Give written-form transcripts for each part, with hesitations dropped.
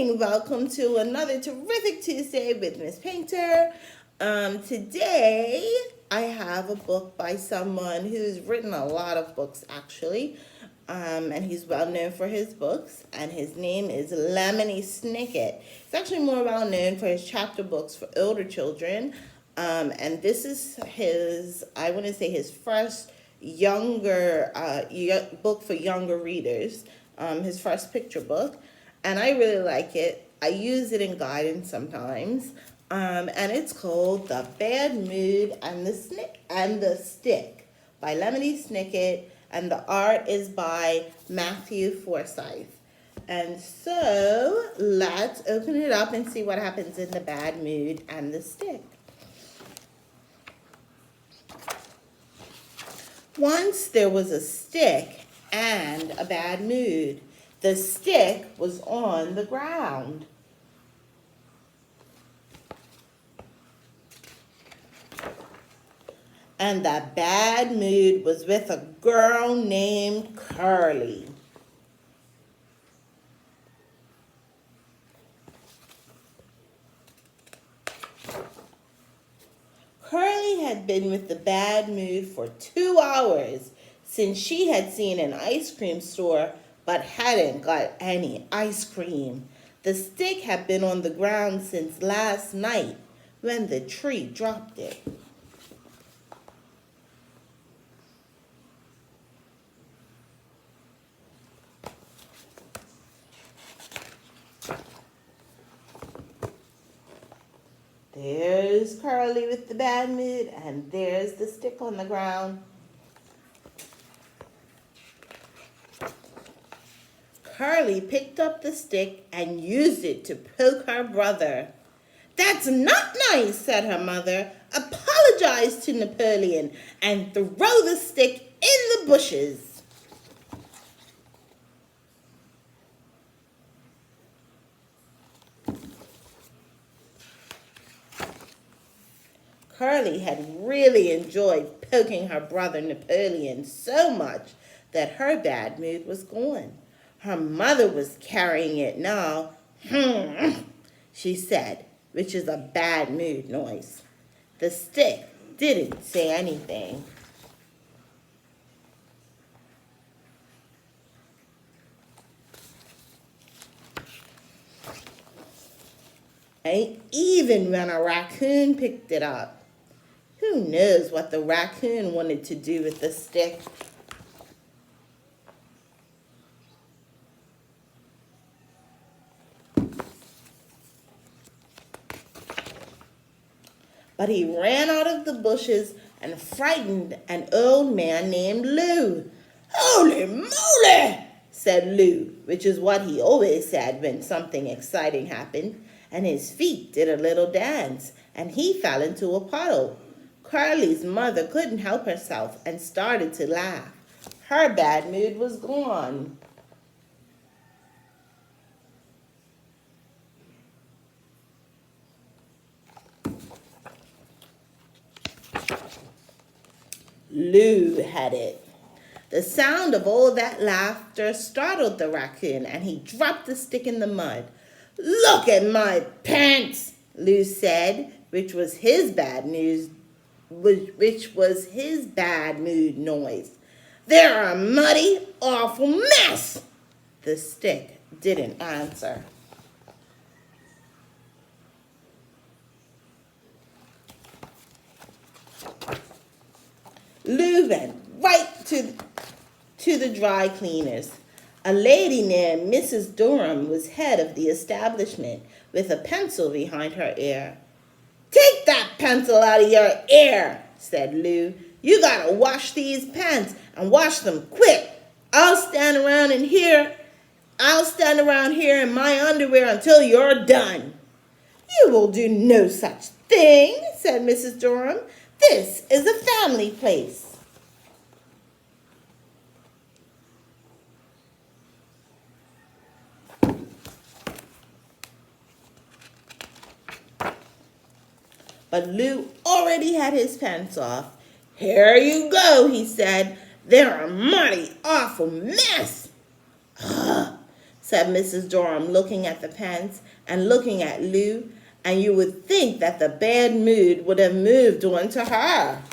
morning. Welcome to another terrific Tuesday with Miss Paynter. Today I have a book by someone who's written a lot of books actually. And he's well known for his books, and his name is Lemony Snicket. He's actually more well known for his chapter books for older children. And this is I want to say his first younger book for younger readers, his first picture book. And I really like it. I use it in guidance sometimes. And it's called The Bad Mood and the Stick by Lemony Snicket, and the art is by Matthew Forsythe. And so let's open it up and see what happens in The Bad Mood and the Stick. Once there was a stick and a bad mood. The stick was on the ground. And the bad mood was with a girl named Curly. Curly had been with the bad mood for 2 hours since she had seen an ice cream store but hadn't got any ice cream. The stick had been on the ground since last night when the tree dropped it. There's Curly with the bad mood, and there's the stick on the ground. Curly picked up the stick and used it to poke her brother. "That's not nice," said her mother. "Apologize to Napoleon and throw the stick in the bushes." Curly had really enjoyed poking her brother Napoleon so much that her bad mood was gone. Her mother was carrying it now. She said, which is a bad mood noise. The stick didn't say anything. And even when a raccoon picked it up. Who knows what the raccoon wanted to do with the stick? But he ran out of the bushes and frightened an old man named Lou. "Holy moly!" said Lou, which is what he always said when something exciting happened, and his feet did a little dance, and he fell into a puddle. Curly's mother couldn't help herself and started to laugh. Her bad mood was gone. Lou had it. The sound of all that laughter startled the raccoon, and he dropped the stick in the mud. "Look at my pants," Lou said, which was his bad mood noise. "They're a muddy, awful mess." The stick didn't answer. Lou went right to the dry cleaners. A lady named Mrs. Durham was head of the establishment with a pencil behind her ear. "Take that pencil out of your ear," said Lou. "You gotta wash these pants and wash them quick. I'll stand around here in my underwear until you're done." "You will do no such thing," said Mrs. Durham. "This is a family place." But Lou already had his pants off. "Here you go," he said. "They're a mighty awful mess." "Ugh," said Mrs. Durham, looking at the pence and looking at Lou, and you would think that the bad mood would have moved on to her.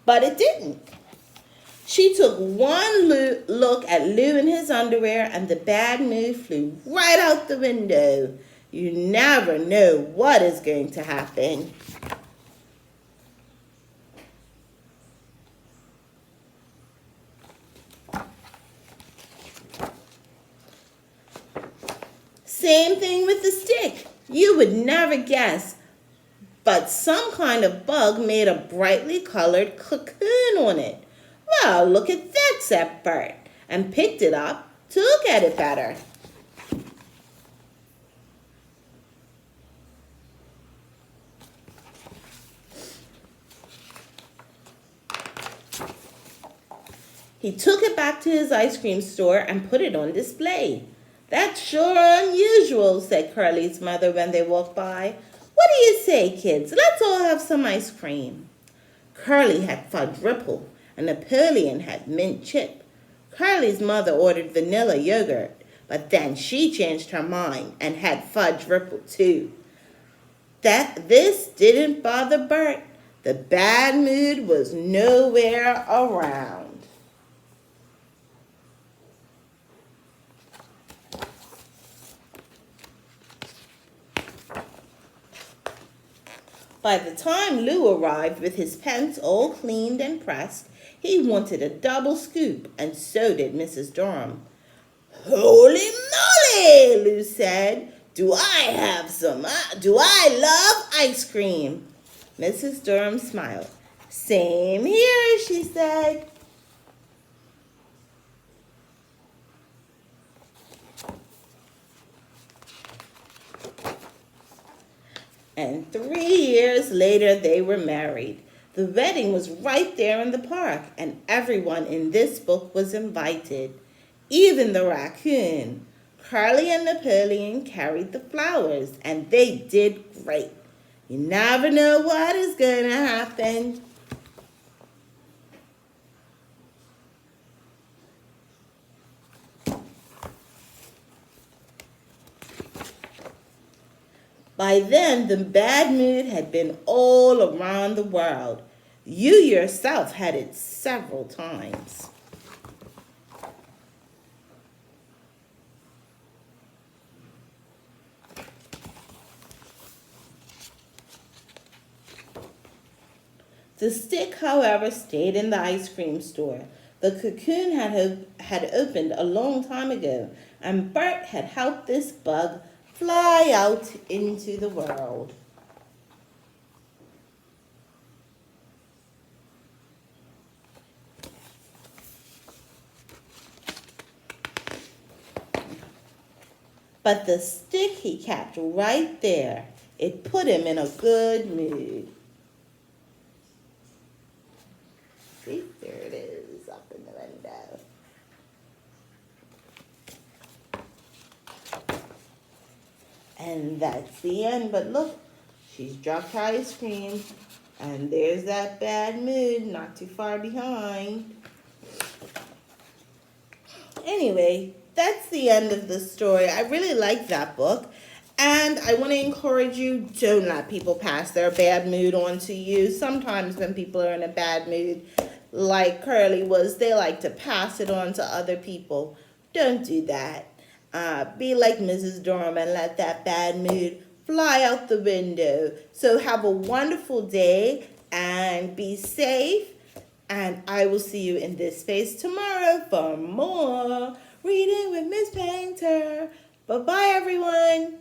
But it didn't. She took one look at Lou in his underwear, and the bad mood flew right out the window. You never know what is going to happen. Same thing with the stick. You would never guess, but some kind of bug made a brightly colored cocoon on it. Well, look at that, said Bert, and picked it up to look at it better. He took it back to his ice cream store and put it on display. That's sure unusual, said Curly's mother when they walked by. What do you say, kids? Let's all have some ice cream. Curly had fudge ripple, and Napoleon had mint chip. Curly's mother ordered vanilla yogurt, but then she changed her mind and had fudge ripple too. This didn't bother Bert. The bad mood was nowhere around. By the time Lou arrived with his pence all cleaned and pressed, he wanted a double scoop, and so did Mrs. Durham. Holy moly, Lou said. Do I love ice cream? Mrs. Durham smiled. Same here, she said. And 3 years later, they were married. The wedding was right there in the park, and everyone in this book was invited, even the raccoon. Curly and Napoleon carried the flowers, and they did great. You never know what is going to happen. By then, the bad mood had been all around the world. You yourself had it several times. The stick, however, stayed in the ice cream store. The cocoon had opened a long time ago, and Bert had helped this bug fly out into the world. But the stick he kept right there. It put him in a good mood. See, there it is up in the window. And that's the end. But look, she's dropped her ice cream. And there's that bad mood not too far behind. Anyway, that's the end of the story. I really like that book. And I want to encourage you, don't let people pass their bad mood on to you. Sometimes when people are in a bad mood, like Curly was, they like to pass it on to other people. Don't do that. Be like Mrs. Durham and let that bad mood fly out the window. So have a wonderful day and be safe. And I will see you in this space tomorrow for more Reading with Miss Paynter. Bye-bye, everyone.